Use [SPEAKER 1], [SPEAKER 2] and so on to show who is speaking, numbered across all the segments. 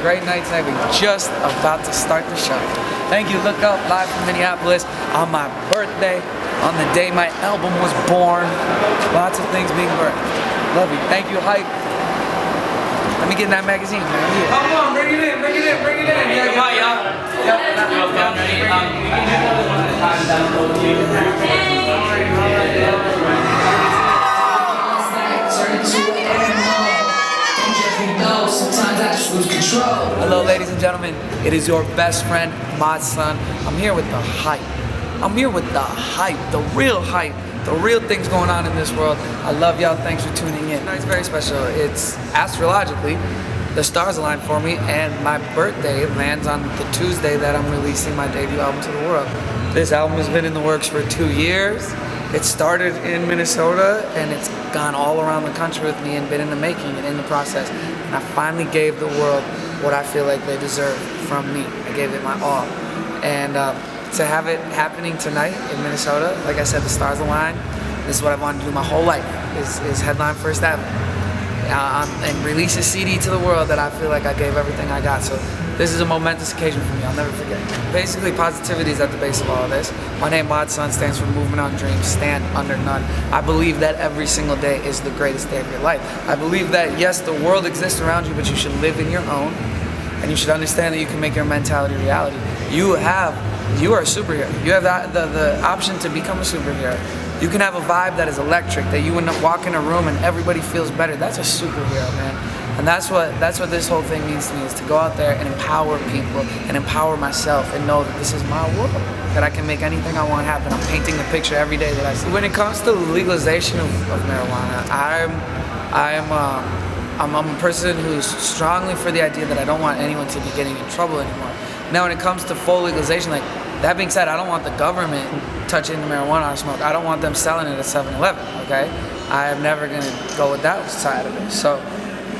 [SPEAKER 1] great night tonight. We're just about to start the show. Thank you, Look Up, live from Minneapolis on my birthday, on the day my album was born. Lots of things being birthed. Love you. Thank you, Hype. Let me get in that magazine, man. Yeah. Come on, bring it in, bring it in, bring it in. Yeah, come on, y'all. Hello, ladies and gentlemen. It is your best friend, my son. I'm here with the hype. I'm here with the hype, the real things going on in this world. I love y'all. Thanks for tuning in. It's very special. It's astrologically, the stars align for me, and my birthday lands on the Tuesday that I'm releasing my debut album to the world. This album has been in the works for 2 years. It started in Minnesota, and it's gone all around the country with me and been in the making and in the process. And I finally gave the world what I feel like they deserve from me. I gave it my all. And to have it happening tonight in Minnesota, like I said, the stars align. This is what I've wanted to do my whole life, is headline First Avenue. And release a CD to the world that I feel like I gave everything I got. So this is a momentous occasion for me, I'll never forget. Basically, positivity is at the base of all of this. My name, Mod Son, stands for Movement on Dreams, Stand Under None. I believe that every single day is the greatest day of your life. I believe that, yes, the world exists around you, but you should live in your own, and you should understand that you can make your mentality reality. You are a superhero. You have the option to become a superhero. You can have a vibe that is electric, that you walk in a room and everybody feels better. That's a superhero, man. And that's what this whole thing means to me, is to go out there and empower people and empower myself and know that this is my world, that I can make anything I want happen. I'm painting the picture every day that I see. When it comes to legalization of marijuana, I'm a person who's strongly for the idea that I don't want anyone to be getting in trouble anymore. Now, when it comes to full legalization, like, that being said, I don't want the government touching the marijuana I smoke. I don't want them selling it at 7-Eleven, okay? I am never gonna go with that side of it. So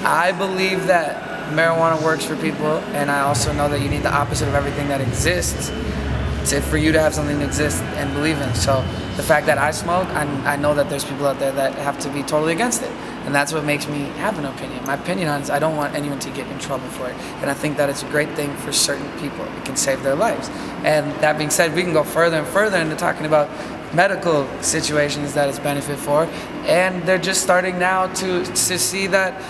[SPEAKER 1] I believe that marijuana works for people, and I also know that you need the opposite of everything that exists for you to have something to exist and believe in. So the fact that I smoke, I know that there's people out there that have to be totally against it. And that's what makes me have an opinion. My opinion on it is I don't want anyone to get in trouble for it. And I think that it's a great thing for certain people. It can save their lives. And that being said, we can go further and further into talking about medical situations that it's benefit for. And they're just starting now to see that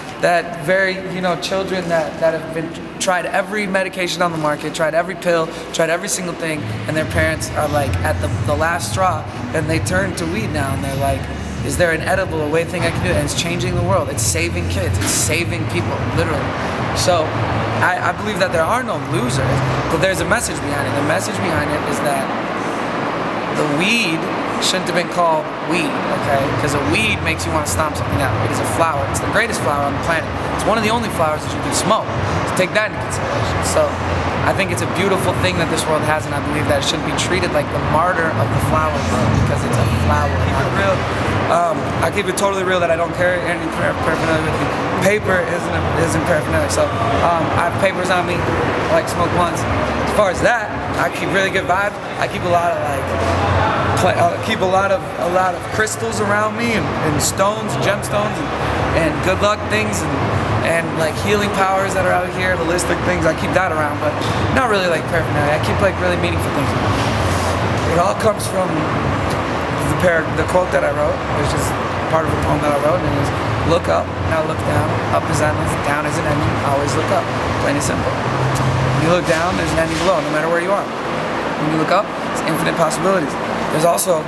[SPEAKER 1] very, children that have been tried every medication on the market, tried every pill, tried every single thing, and their parents are like at the last straw, and they turn to weed now, and they're like, is there an edible, a way thing I can do it? And it's changing the world. It's saving kids. It's saving people, literally. So I believe that there are no losers, but there's a message behind it. The message behind it is that the weed shouldn't have been called weed, okay? Because a weed makes you want to stomp something out. It is a flower. It's the greatest flower on the planet. It's one of the only flowers that you can smoke. So take that into consideration. So I think it's a beautiful thing that this world has, and I believe that it should be treated like the martyr of the flower world, because it's a flower, not real. I keep it totally real that I don't carry any paraphernalia with me. Paper isn't paraphernalia, so I have papers on me. I like smoke blunts. As far as that, I keep really good vibes. I keep a lot of crystals around me, and stones, gemstones, and good luck things, and like healing powers that are out here, holistic things. I keep that around, but not really like paraphernalia. I keep like really meaningful things. It all comes from the quote that I wrote, which is part of a poem that I wrote, and it is, look up, now look down, up is endless, down is an ending, always look up, plain and simple. When you look down, there's an ending below, no matter where you are. When you look up, it's infinite possibilities. There's also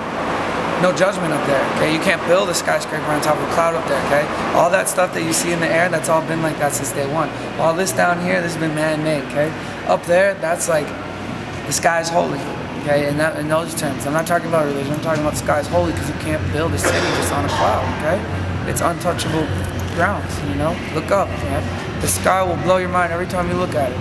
[SPEAKER 1] no judgment up there, okay? You can't build a skyscraper on top of a cloud up there, okay? All that stuff that you see in the air, that's all been like that since day one. All this down here, this has been man-made, okay? Up there, that's like, the sky's holy. Okay, in those terms. I'm not talking about religion, I'm talking about the sky is holy, because you can't build a city just on a cloud, okay? It's untouchable grounds, Look up, right? The sky will blow your mind every time you look at it.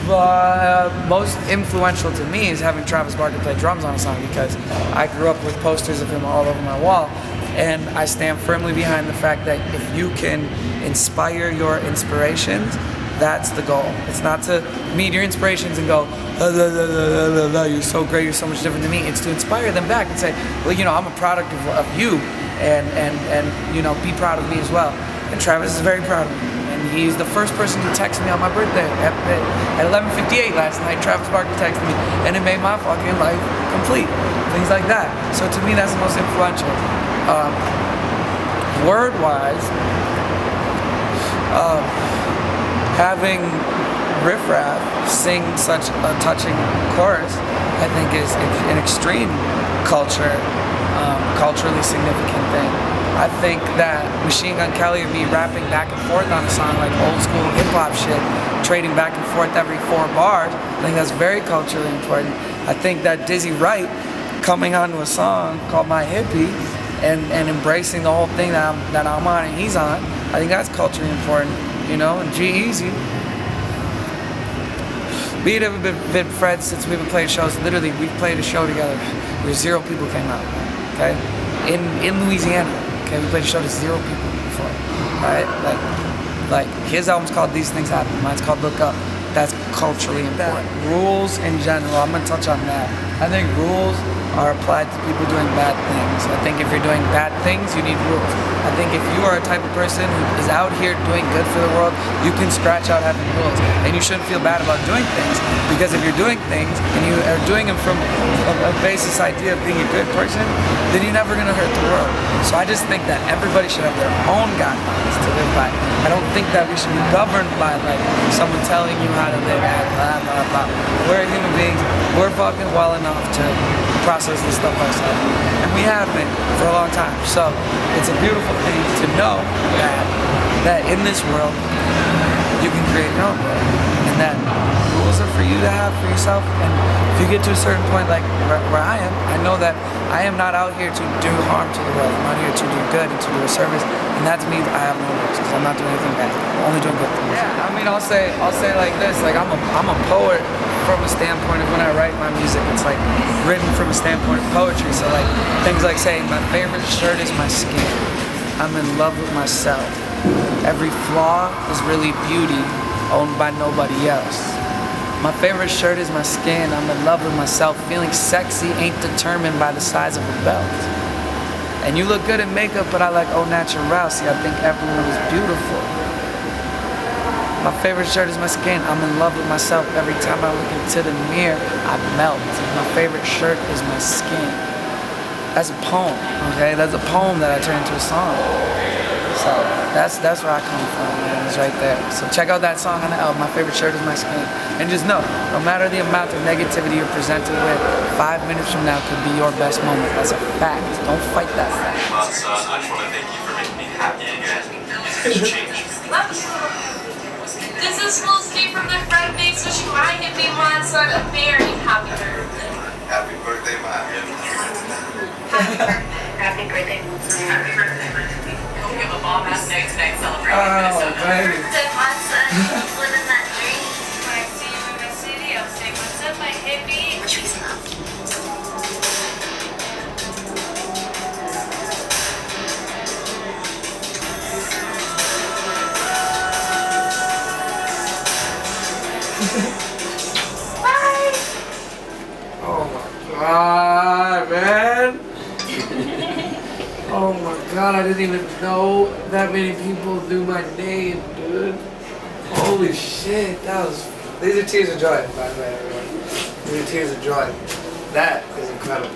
[SPEAKER 1] But most influential to me is having Travis Barker play drums on a song, because I grew up with posters of him all over my wall, and I stand firmly behind the fact that if you can inspire your inspirations, that's the goal. It's not to meet your inspirations and go, la, la, la, la, la, la, you're so great, you're so much different than me. It's to inspire them back and say, well, I'm a product of you, and be proud of me as well. And Travis is very proud of me. And he's the first person to text me on my birthday at 11:58 last night. Travis Barker texted me, and it made my fucking life complete. Things like that. So to me, that's the most influential. Word-wise, having Riff Raff sing such a touching chorus, I think is an extreme culturally significant thing. I think that Machine Gun Kelly and me rapping back and forth on a song like old school hip hop shit, trading back and forth every 4 bars, I think that's very culturally important. I think that Dizzy Wright coming onto a song called My Hippie and embracing the whole thing that I'm on and he's on, I think that's culturally important, you know. And G-Eazy, we haven't been friends since we've been playing shows. Literally, we played a show together where 0 people came out, okay? In Louisiana, okay? We played a show to 0 people before, right? Like his album's called These Things Happen, mine's called Look Up. That's culturally important. Rules in general, I'm gonna touch on that. I think rules are applied to people doing bad things. I think if you're doing bad things, you need rules. I think if you are a type of person who is out here doing good for the world, you can scratch out having rules. And you shouldn't feel bad about doing things, because if you're doing things and you are doing them from a basis idea of being a good person, then you're never gonna hurt the world. So I just think that everybody should have their own guidelines to live by. I don't think that we should be governed by like someone telling you how to live, blah, blah, blah. We're human beings, we're fucking well enough to process this stuff ourselves, and we have been for a long time. So it's a beautiful thing to know that in this world you can create your own world, and that rules are for you to have for yourself. And if you get to a certain point, like where I am, I know that I am not out here to do harm to the world. I'm out here to do good and to do a service, and that means I have no rules, because I'm not doing anything bad. I'm only doing good things. Yeah, I mean, I'll say like this: like I'm a poet from a standpoint of when I write my music, it's like written from a standpoint of poetry. So like things like saying my favorite shirt is my skin. I'm in love with myself. Every flaw is really beauty owned by nobody else. My favorite shirt is my skin. I'm in love with myself. Feeling sexy ain't determined by the size of a belt. And you look good in makeup, but I like au naturel. See, I think everyone is beautiful. My favorite shirt is my skin. I'm in love with myself. Every time I look into the mirror, I melt. My favorite shirt is my skin. That's a poem, okay? That's a poem that I turned into a song. So that's where I come from, man. It's right there. So check out that song on the album, My Favorite Shirt is My Skin. And just know, no matter the amount of negativity you're presented with, 5 minutes from now could be your best moment. That's a fact. Don't fight that fact.
[SPEAKER 2] I just want to thank you for making me happy again. It's changed me.
[SPEAKER 3] Love you. This is Little Steve from the Friend Base wishing my hippie mod son a very happy birthday.
[SPEAKER 2] Happy birthday, my
[SPEAKER 3] Happy birthday. Happy birthday, my hippie. Hope you have a bomb-ass night tonight celebrating Minnesota.
[SPEAKER 1] Baby.
[SPEAKER 3] Birthday, my son. Living that dream. When I see you in my city, I'll say, what's up, my hippie? Which reason up?
[SPEAKER 1] God, man. Oh my God, I didn't even know that many people knew my name, dude. Holy shit, these are tears of joy, by the way, everyone. These are tears of joy. That is incredible.